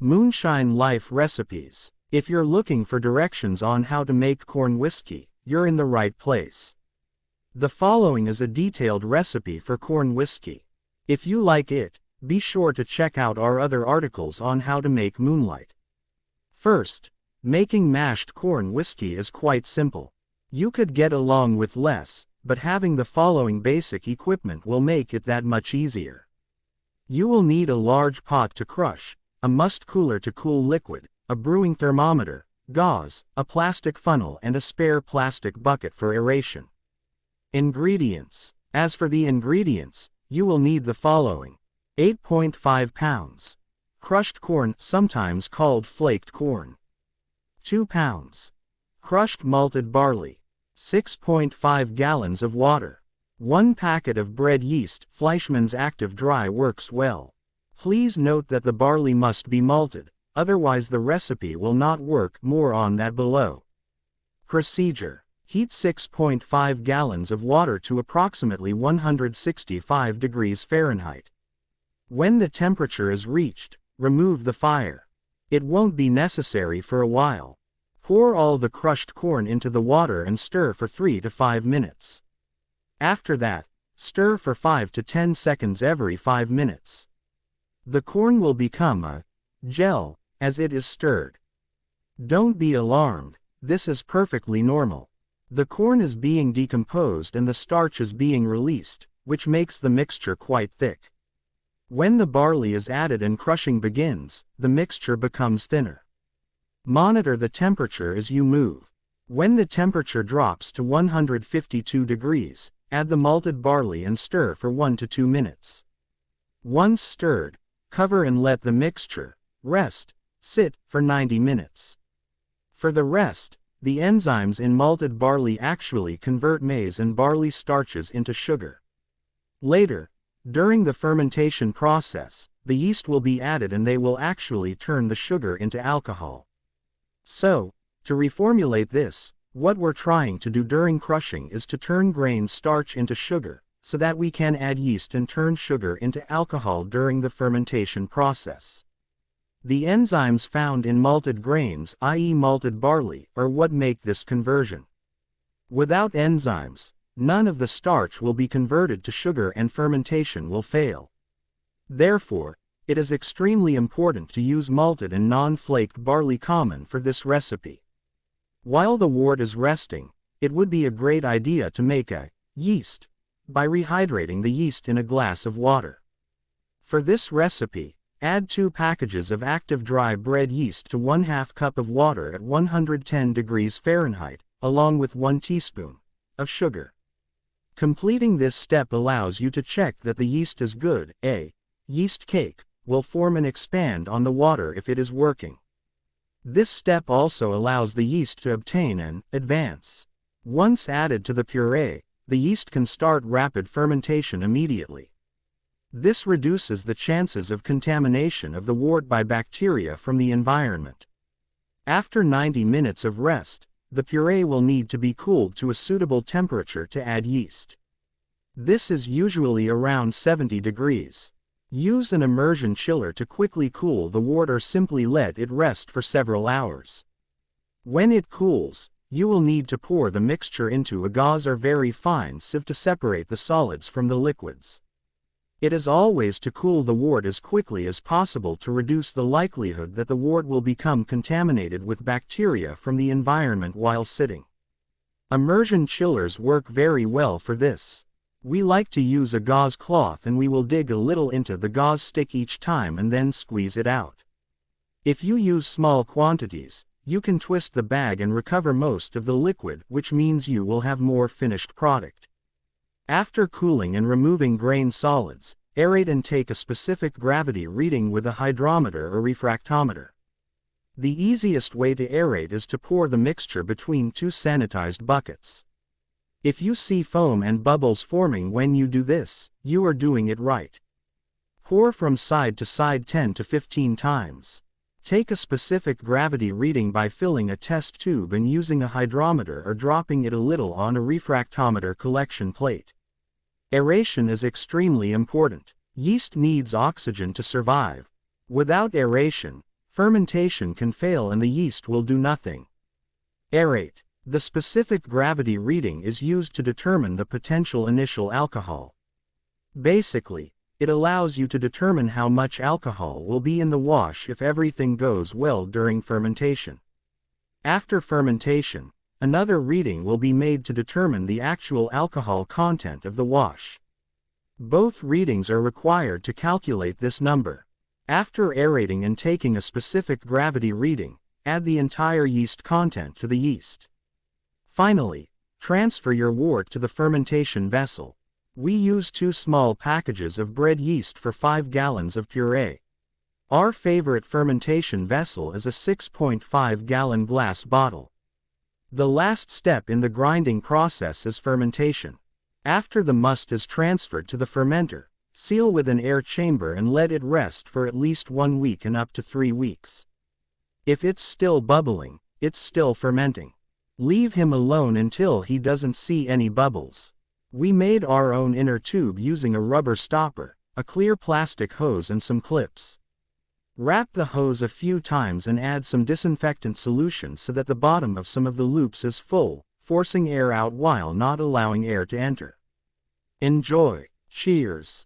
Moonshine Life Recipes. If you're looking for directions on how to make corn whiskey, you're in the right place. The following is a detailed recipe for corn whiskey. If you like it, be sure to check out our other articles on how to make moonlight. First, making mashed corn whiskey is quite simple. You could get along with less, but having the following basic equipment will make it that much easier. You will need a large pot to crush, a must cooler to cool liquid, a brewing thermometer, gauze, a plastic funnel and a spare plastic bucket for aeration. Ingredients. As for the ingredients, you will need the following. 8.5 pounds. Crushed corn, sometimes called flaked corn. 2 pounds. Crushed malted barley. 6.5 gallons of water. 1 packet of bread yeast, Fleischmann's Active Dry works well. Please note that the barley must be malted, otherwise the recipe will not work. More on that below. Procedure. Heat 6.5 gallons of water to approximately 165 degrees Fahrenheit. When the temperature is reached, remove the fire. It won't be necessary for a while. Pour all the crushed corn into the water and stir for 3 to 5 minutes. After that, stir for 5 to 10 seconds every 5 minutes. The corn will become a gel as it is stirred. Don't be alarmed, this is perfectly normal. The corn is being decomposed and the starch is being released, which makes the mixture quite thick. When the barley is added and crushing begins, the mixture becomes thinner. Monitor the temperature as you move. When the temperature drops to 152 degrees, add the malted barley and stir for 1 to 2 minutes. Once stirred, cover and let the mixture sit for 90 minutes. For the rest, the enzymes in malted barley actually convert maize and barley starches into sugar. Later, during the fermentation process, the yeast will be added and they will actually turn the sugar into alcohol. So, to reformulate this, what we're trying to do during crushing is to turn grain starch into sugar, so that we can add yeast and turn sugar into alcohol during the fermentation process. The enzymes found in malted grains, i.e. malted barley, are what make this conversion. Without enzymes, none of the starch will be converted to sugar and fermentation will fail. Therefore, it is extremely important to use malted and non-flaked barley common for this recipe. While the wort is resting, it would be a great idea to make a yeast by rehydrating the yeast in a glass of water. For this recipe, add 2 packages of active dry bread yeast to 1/2 cup of water at 110 degrees Fahrenheit, along with 1 teaspoon of sugar. Completing this step allows you to check that the yeast is good. A yeast cake will form and expand on the water if it is working. This step also allows the yeast to obtain an advance. Once added to the puree, the yeast can start rapid fermentation immediately. This reduces the chances of contamination of the wort by bacteria from the environment. After 90 minutes of rest, the puree will need to be cooled to a suitable temperature to add yeast. This is usually around 70 degrees. Use an immersion chiller to quickly cool the wort or simply let it rest for several hours. When it cools, you will need to pour the mixture into a gauze or very fine sieve to separate the solids from the liquids. It is always to cool the wort as quickly as possible to reduce the likelihood that the wort will become contaminated with bacteria from the environment while sitting. Immersion chillers work very well for this. We like to use a gauze cloth and we will dig a little into the gauze stick each time and then squeeze it out. If you use small quantities, you can twist the bag and recover most of the liquid, which means you will have more finished product. After cooling and removing grain solids, aerate and take a specific gravity reading with a hydrometer or refractometer. The easiest way to aerate is to pour the mixture between 2 sanitized buckets. If you see foam and bubbles forming when you do this, you are doing it right. Pour from side to side 10 to 15 times. Take a specific gravity reading by filling a test tube and using a hydrometer or dropping it a little on a refractometer collection plate. Aeration is extremely important. Yeast needs oxygen to survive. Without aeration, fermentation can fail and the yeast will do nothing. Aerate. The specific gravity reading is used to determine the potential initial alcohol. Basically, it allows you to determine how much alcohol will be in the wash if everything goes well during fermentation. After fermentation, another reading will be made to determine the actual alcohol content of the wash. Both readings are required to calculate this number. After aerating and taking a specific gravity reading, add the entire yeast content to the yeast. Finally, transfer your wort to the fermentation vessel. We use 2 small packages of bread yeast for 5 gallons of puree. Our favorite fermentation vessel is a 6.5-gallon glass bottle. The last step in the grinding process is fermentation. After the must is transferred to the fermenter, seal with an air chamber and let it rest for at least 1 week and up to 3 weeks. If it's still bubbling, it's still fermenting. Leave him alone until he doesn't see any bubbles. We made our own inner tube using a rubber stopper, a clear plastic hose and some clips. Wrap the hose a few times and add some disinfectant solution so that the bottom of some of the loops is full, forcing air out while not allowing air to enter. Enjoy. Cheers.